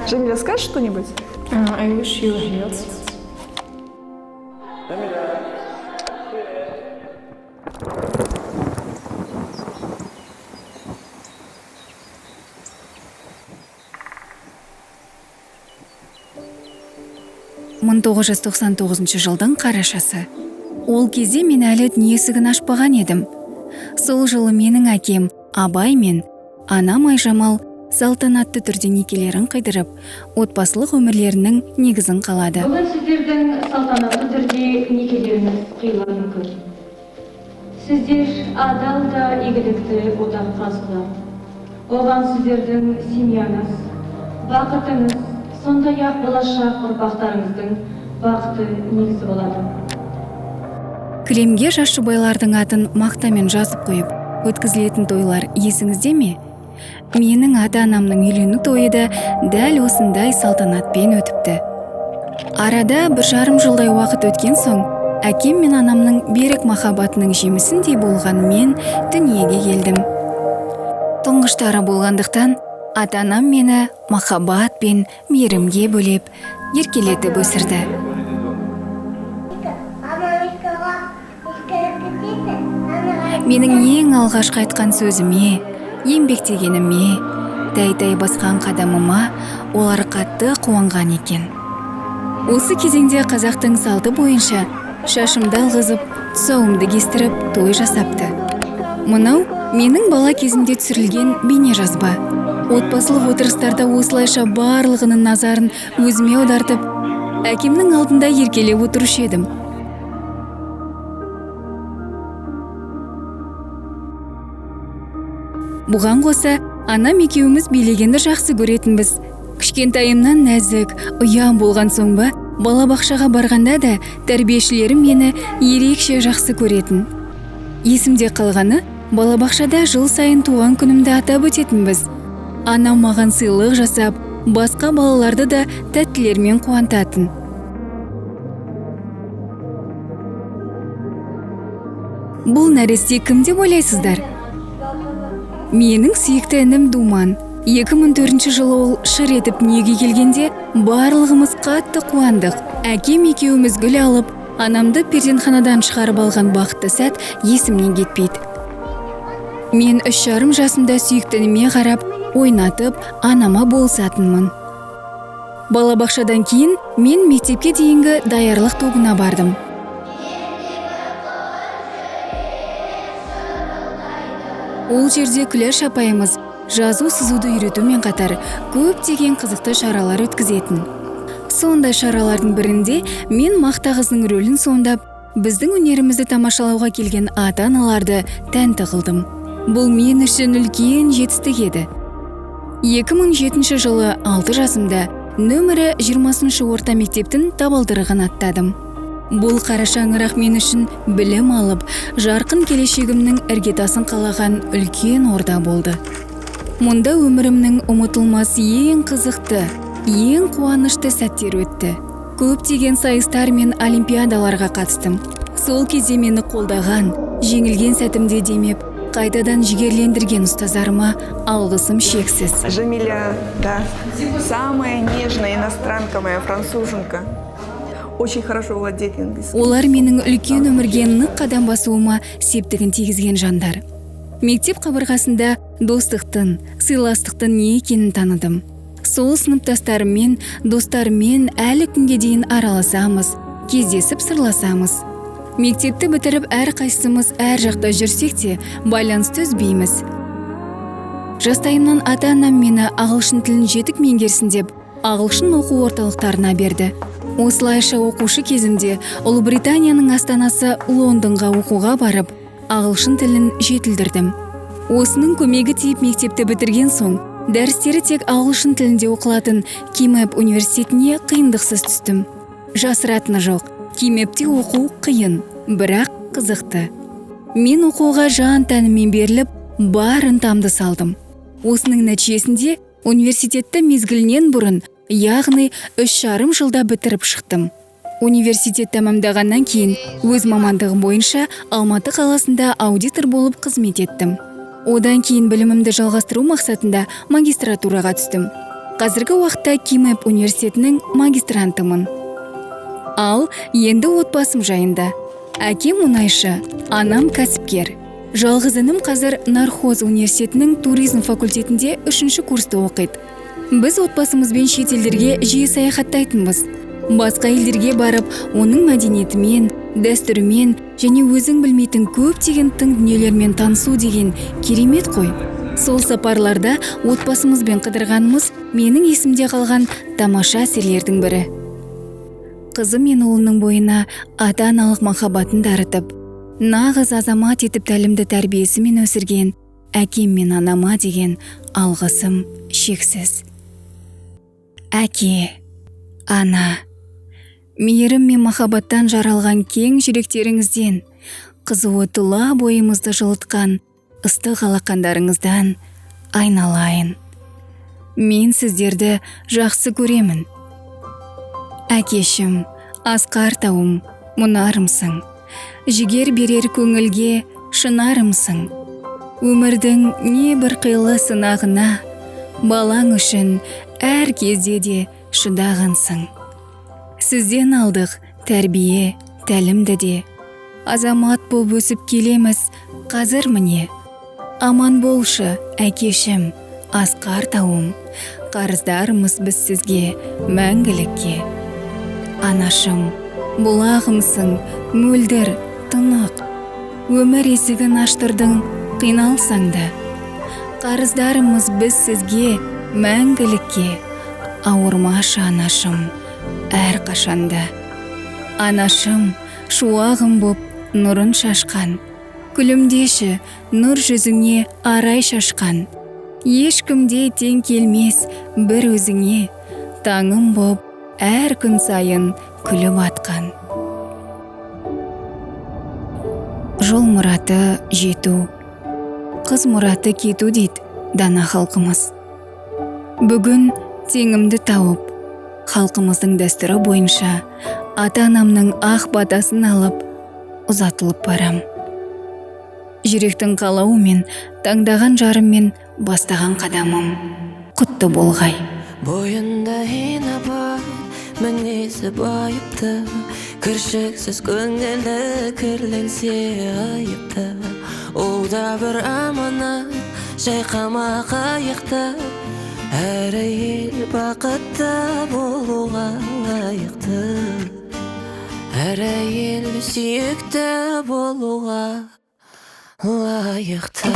Джамиля, скажешь что-нибудь? I wish you health. Мың 1999 жылдың қарашасы. Ол кезде мен әлі дүние есігін ашпаған едім. Сол жылы менің әкем Абай мен анам Айжамал салтанатты түрде некелерін қидырып, отбасылық өмірлерінің негізін қалады. Бүгін сіздердің салтанатты түрде некелеріңіз қиылуы мүмкін. Сіздер адал да игілікті одақ құрасыздар. Оған сіздердің семьяңыз, бақытыңыз, сондай-ақ болашақ ұрпақтарыңыздың бақыты негізі болады. Кілемге жас жұбайлардың атын мақтамен жазып қойып, өткізілетін тойлар есіңізде ме? Менің ата-анамның үйлену тойы да дәл осындай салтанатпен өтіпті. Арада 1,5 жылдай уақыт өткен соң, әкем мен анамның берік махаббатының жемісіндей болған мен дүниеге келдім. Тұңғыштары болғандықтан, ата-анам мені махаббат пен мейірімге бөлеп, еркелетіп өсірді. Менің ең алғашқы айтқан сөзіме, еңбектегеніме, тәй-тәй басқан қадамыма олар қатты қуанған екен. Осы кезеңде қазақтың салты бойынша шашымды алғызып, тұсауымды кестіріп, той жасапты. Мынау менің бала кезімде түсірілген бейне жазба. Отбасылық отырыстарда осылайша барлығының назарын өзіме аудартып, әкемнің алдында еркелеп отырушы едім. Бұған қоса, анам екеуміз билегенді жақсы көретінбіз. Кішкентайымнан нәзік, ұяң болған соң ба, балабақшаға барғанда да тәрбиешілерім мені ерекше жақсы көретін. Есімде қалғаны, балабақшада жыл сайын туған күнімді атап өтетінбіз. Анам маған сыйлық жасап, басқа балаларды да тәттілермен қуантатын. Бұл нәресте кім деп ойлайсыздар? Менің сүйікті інім Думан. 2004 жылы ол шыр етіп дүниеге келгенде барлығымыз қатты қуандық. Әкем екеуміз гүл алып, анамды перзентханадан шығарып алған бақытты сәт есімнен кетпейді. Мен 3,5 жасымда сүйіктініме қарап, ойнатып, анама болысатынмын. Балабақшадан кейін мен мектепке дейінгі даярлық тобына бардым. Ол жерде Күләш апайымыз жазу сызуды үйретумен қатар көптеген қызықты шаралар өткізетін. Сондай шаралардың бірінде мен мақта қыздың рөлін сомдап, біздің өнерімізді тамашалауға келген ата-аналарды тәнті қылдым. Бұл мен үшін үлкен жетістік еді. 2007 жылы 6 жасымда нөмірі 20 орта мектептің табалдырығын аттадым. Бұл қара шаңырақ мен үшін білім алып, жарқын келешегімнің іргетасын қалаған үлкен орда болды. Мұнда өмірімнің ұмытылмас ең қызықты, ең қуанышты сәттер өтті. Көптеген сайыстар мен олимпиадаларға қатыстым. Сол кезде мені қолдаған, жеңілген сәтімде демеп, қайтадан жігерлендірген ұстаздарыма алғысым шексіз. Джамиля, да, самая нежная иностранка моя, француженка. Очень хорошо владеет английским. Олар менің үлкен өмірге нық қадам басуыма септігін тигізген жандар. Мектеп қабырғасында достықтың, сыйластықтың не екенін таныдым. Сол сыныптастарыммен, достарыммен әлі күнге дейін араласамыз, кездесіп сырласамыз. Мектепті бітіріп әр қайсымыз әр жақта жүрсек те байланысты үзбейміз. Жастайымнан ата-анам мені ағылшын тілін жетік меңгерсін деп, ағылшын оқу орталықтарына берді. Осылайша оқушы кезімде Ұлыбританияның астанасы Лондонға оқуға барып, ағылшын тілін жетілдірдім. Осының көмегі тиіп мектепті бітірген соң, дәрістері тек ағылшын тілінде оқылатын Кимэп университетіне қиындықсыз түстім. Жасыратыны жоқ, Кимэпте оқу қиын, бірақ қызықты. Мен оқуға жан тәніммен беріліп, бар ынтамды салдым. Осының нәтижесінде университетті мезгілінен бұрын, яғни 3,5 жылда бітіріп шықтым. Университет тәмамдағаннан кейін өз мамандығым бойынша Алматы қаласында аудитор болып қызмет еттім. Одан кейін білімімді жалғастыру мақсатында магистратураға түстім. Қазіргі уақытта КИМЭП университетінің магистрантымын. Ал енді отбасым жайында. Әкем мұнайшы, анам кәсіпкер. Жалғыз інім қазір Нархоз университетінің туризм факультетінде 3-ші курсты оқиды. Біз отбасымызбен шетелдерге жиі саяхаттайтынбыз. Басқа елдерге барып, оның мәдениетімен, дәстүрімен және өзің білмейтін көптеген тың дүниелермен танысу деген керемет қой. Сол сапарларда отбасымызбен қыдырғанымыз менің есімде қалған тамаша әсерлердің бірі. Қызым мен ұлының бойына ата-аналық махаббатын дарытып, нағыз азамат етіп тәлімді тәрбиесімен өсірген әкем мен анама деген алғысым шексіз. Әке, ана, мейірім мен махаббаттан жаралған кең жүректеріңізден, қызуы тұла бойымызды жылытқан ыстық алақандарыңыздан айналайын. Мен сіздерді жақсы көремін. Әкешім, асқар тауым, мұнарымсың. Жігер берер көңілге шынарымсың. Өмірдің не бір қилы сынағына, балаң үшін әр кезде де шыдағансың. Сізден алдық тәрбие, тәлімді де. Азамат боп өсіп келеміз, қазір міне. Аман болшы, әкешім, асқар тауым. Қарыздарымыз біз сізге мәңгілікке. Анашым, бұлағымсың, мөлдір, тынық. Өмір есігін аштырдың, қиналсаң да. Қарыздарымыз біз сізге мәңгілікке. Ауырмашы анашым, әр қашанда. Анашым, шуағым боп нұрын шашқан. Күлімдеші, нұр жүзіңе арай шашқан. Ешкімде тең келмес бір өзіңе. Таңым боп әр күн сайын күліп атқан. Жол мұраты жету, қыз мұраты кету дейді дана халқымыз. Бүгін теңімді тауып, халқымыздың дәстүрі бойынша ата-анамның ақ батасын алып, ұзатылып барам. Жүректің қалауымен, таңдаған жарыммен бастаған қадамым құтты болғай. Бойында инабай, мінезі байыпты, кіршіксіз көңілі кірленсе айыпты. Ол да бір аманат, жайқама қайықты, әр әйел бақытты болуға лайықты. Әр әйел сүйікті болуға лайықты.